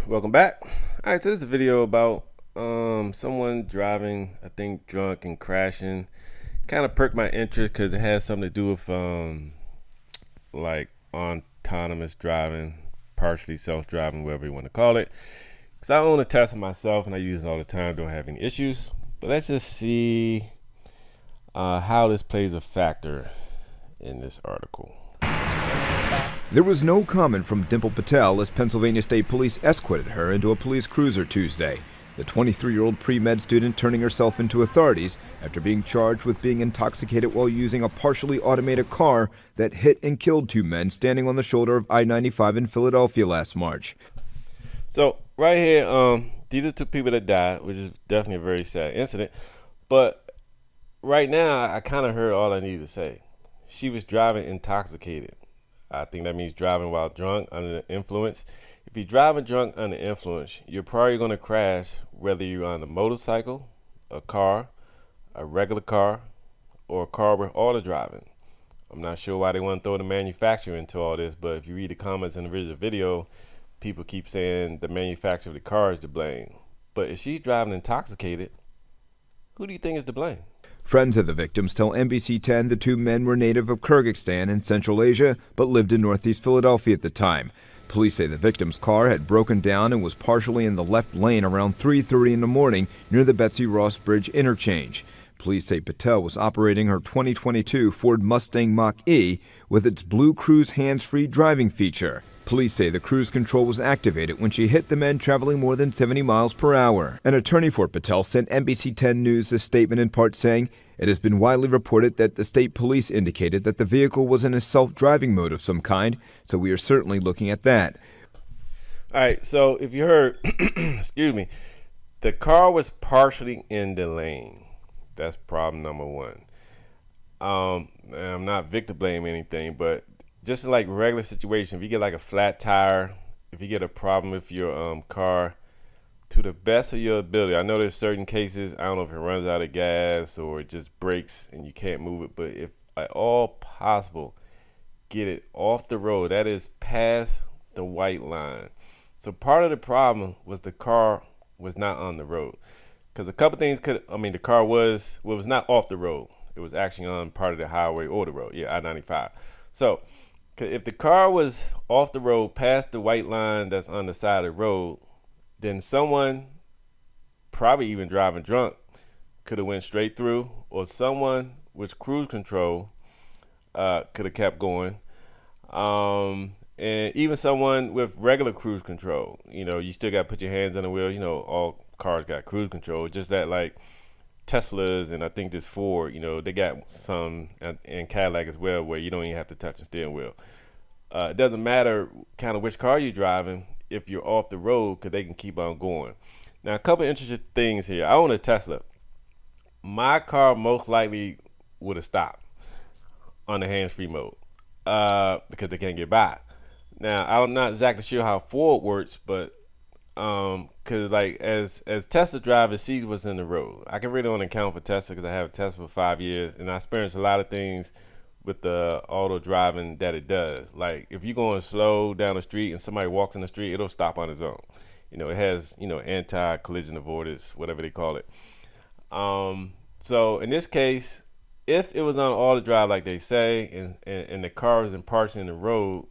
Welcome back. All right, so this is a video about someone driving, I think, drunk and crashing. Kind of perked my interest because it has something to do with like autonomous driving, partially self-driving, whatever you want to call it. Because I own a Tesla myself and I use it all the time. Don't have any issues. But let's just see how this plays a factor in this article. There was no comment from Dimple Patel as Pennsylvania State Police escorted her into a police cruiser Tuesday. The 23-year-old pre-med student turning herself into authorities after being charged with being intoxicated while using a partially automated car that hit and killed two men standing on the shoulder of I-95 in Philadelphia last March. So right here, these are two people that died, which is definitely a very sad incident. But right now, I kind of heard all I needed to say. She was driving intoxicated. I think that means driving while drunk, under the influence. If you're driving drunk under influence, you're probably going to crash whether you're on a motorcycle, a car, a regular car, or a car with auto driving. I'm not sure why they want to throw the manufacturer into all this, but if you read the comments in the original video, people keep saying the manufacturer of the car is to blame. But if she's driving intoxicated, who do you think is to blame? Friends of the victims tell NBC 10 the two men were native of Kyrgyzstan in Central Asia, but lived in Northeast Philadelphia at the time. Police say the victim's car had broken down and was partially in the left lane around 3:30 in the morning near the Betsy Ross Bridge interchange. Police say Patel was operating her 2022 Ford Mustang Mach-E with its Blue Cruise hands-free driving feature. Police say the cruise control was activated when she hit the men traveling more than 70 miles per hour. An attorney for Patel sent NBC 10 News a statement in part saying, "It has been widely reported that the state police indicated that the vehicle was in a self-driving mode of some kind, so we are certainly looking at that." All right, so if you heard, excuse me, the car was partially in the lane. That's problem number one. And I'm not victim blaming anything, but just like regular situation, if you get like a flat tire, if you get a problem with your car, to the best of your ability, I know there's certain cases, I don't know if it runs out of gas or it just breaks and you can't move it, but if at all possible, get it off the road. That is past the white line. So part of the problem was the car was not on the road. Because a couple things the car was not off the road. It was actually on part of the highway or the road. Yeah, I-95. So if the car was off the road past the white line that's on the side of the road, then someone, probably even driving drunk, could have went straight through, or someone with cruise control could have kept going. And even someone with regular cruise control, you still got to put your hands on the wheel. All cars got cruise control, just that like Teslas and I think this Ford, they got some, and Cadillac as well, where you don't even have to touch the steering wheel. It doesn't matter kind of which car you're driving if you're off the road, because they can keep on going. Now, a couple interesting things here. I own a Tesla. My car most likely would have stopped on the hands-free mode because they can't get by. Now, I'm not exactly sure how Ford works, but because like as Tesla drivers sees what's in the road. I can really only account for Tesla because I have a Tesla for 5 years, and I experienced a lot of things with the auto driving that it does. Like if you're going slow down the street and somebody walks in the street, it'll stop on its own. It has anti-collision avoidance, whatever they call it. So in this case, if it was on auto drive like they say, and the car is in parts in the road,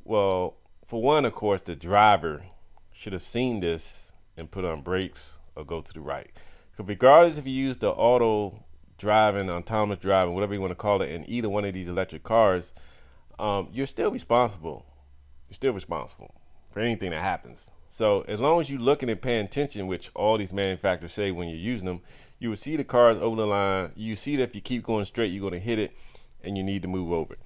well, for one, of course, the driver should have seen this and put on brakes or go to the right. Because regardless if you use the auto driving, autonomous driving, whatever you want to call it, in either one of these electric cars, you're still responsible. You're still responsible for anything that happens. So as long as you're looking and paying attention, which all these manufacturers say when you're using them, you will see the cars over the line. You see that if you keep going straight, you're going to hit it and you need to move over.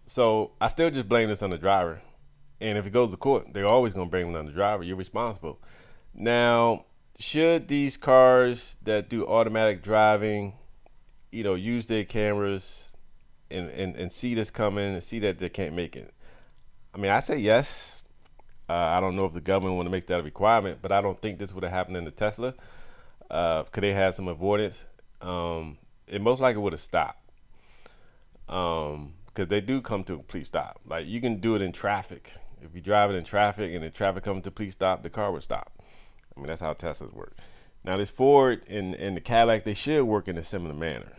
So I still just blame this on the driver. And if it goes to court, they're always going to blame it on the driver. You're responsible. Now, should these cars that do automatic driving, use their cameras and see this coming and see that they can't make it? I mean, I say yes. I don't know if the government want to make that a requirement, but I don't think this would have happened in the Tesla. Could they have some avoidance? It most likely would have stopped. Because they do come to a complete stop. Like you can do it in traffic. If you're driving in traffic and the traffic comes to police stop, the car would stop. I mean, that's how Teslas work. Now, this Ford and the Cadillac, they should work in a similar manner.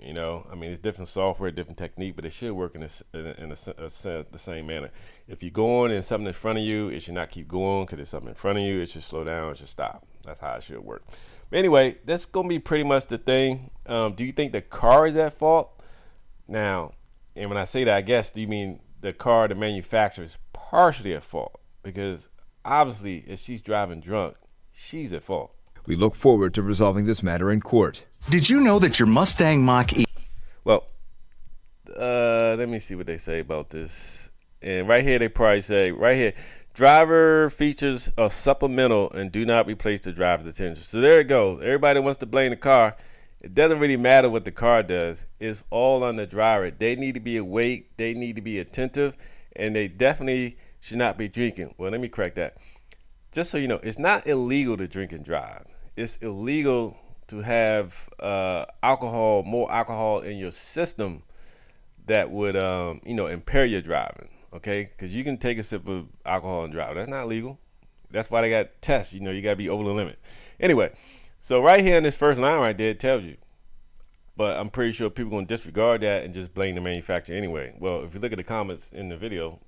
You know, I mean, it's different software, different technique, but it should work in the same manner. If you're going and something in front of you, it should not keep going because there's something in front of you. It should slow down. It should stop. That's how it should work. But anyway, that's going to be pretty much the thing. Do you think the car is at fault? Now, and when I say that, I guess, do you mean the car, the manufacturer, is partially at fault? Because obviously, if she's driving drunk, she's at fault. We look forward to resolving this matter in court. Did you know that your Mustang Mach-E... Well, let me see what they say about this. And right here, they probably say, right here, driver features are supplemental and do not replace the driver's attention. So there it goes. Everybody wants to blame the car. It doesn't really matter what the car does. It's all on the driver. They need to be awake. They need to be attentive. And they definitely should not be drinking. Well, let me correct that. Just so you know, it's not illegal to drink and drive. It's illegal to have more alcohol in your system that would, impair your driving. Okay, because you can take a sip of alcohol and drive. That's not legal. That's why they got tests. You got to be over the limit. Anyway, so right here in this first line right there, it tells you. But I'm pretty sure people are going to disregard that and just blame the manufacturer anyway. Well, if you look at the comments in the video,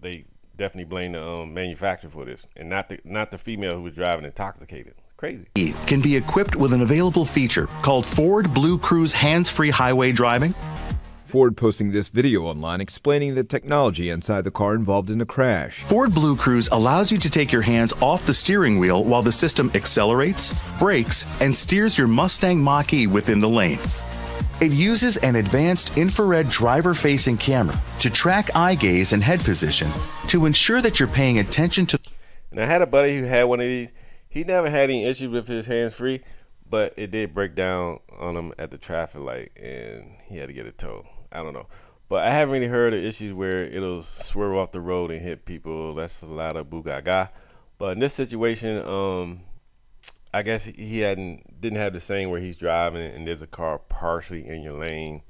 they definitely blame the manufacturer for this, and not the female who was driving intoxicated. Crazy. Can be equipped with an available feature called Ford Blue Cruise hands-free highway driving. Ford posting this video online explaining the technology inside the car involved in the crash. Ford Blue Cruise allows you to take your hands off the steering wheel while the system accelerates, brakes, and steers your Mustang Mach-E within the lane. It uses an advanced infrared driver-facing camera to track eye gaze and head position to ensure that you're paying attention to... And I had a buddy who had one of these. He never had any issues with his hands-free, but it did break down on him at the traffic light, and he had to get it towed. I don't know. But I haven't really heard of issues where it'll swerve off the road and hit people. That's a lot of boo-gaga. But in this situation, I guess he didn't have the same where he's driving and there's a car partially in your lane.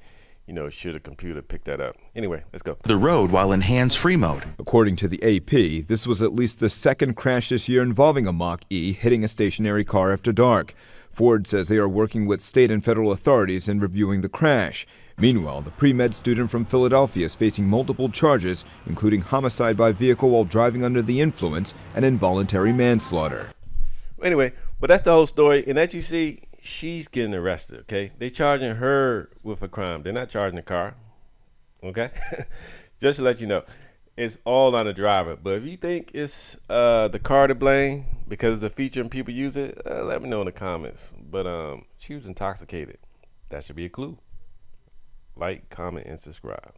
Should a computer pick that up? Anyway, let's go. The road while in hands-free mode. According to the AP, this was at least the second crash this year involving a Mach-E hitting a stationary car after dark. Ford says they are working with state and federal authorities in reviewing the crash. Meanwhile, the pre-med student from Philadelphia is facing multiple charges, including homicide by vehicle while driving under the influence and involuntary manslaughter. Anyway, but that's the whole story. And as you see, she's getting arrested, okay? They charging her with a crime. They're not charging the car, okay? Just to let you know, it's all on the driver. But if you think it's the car to blame because it's a feature and people use it, let me know in the comments. But she was intoxicated. That should be a clue. Like, comment, and subscribe.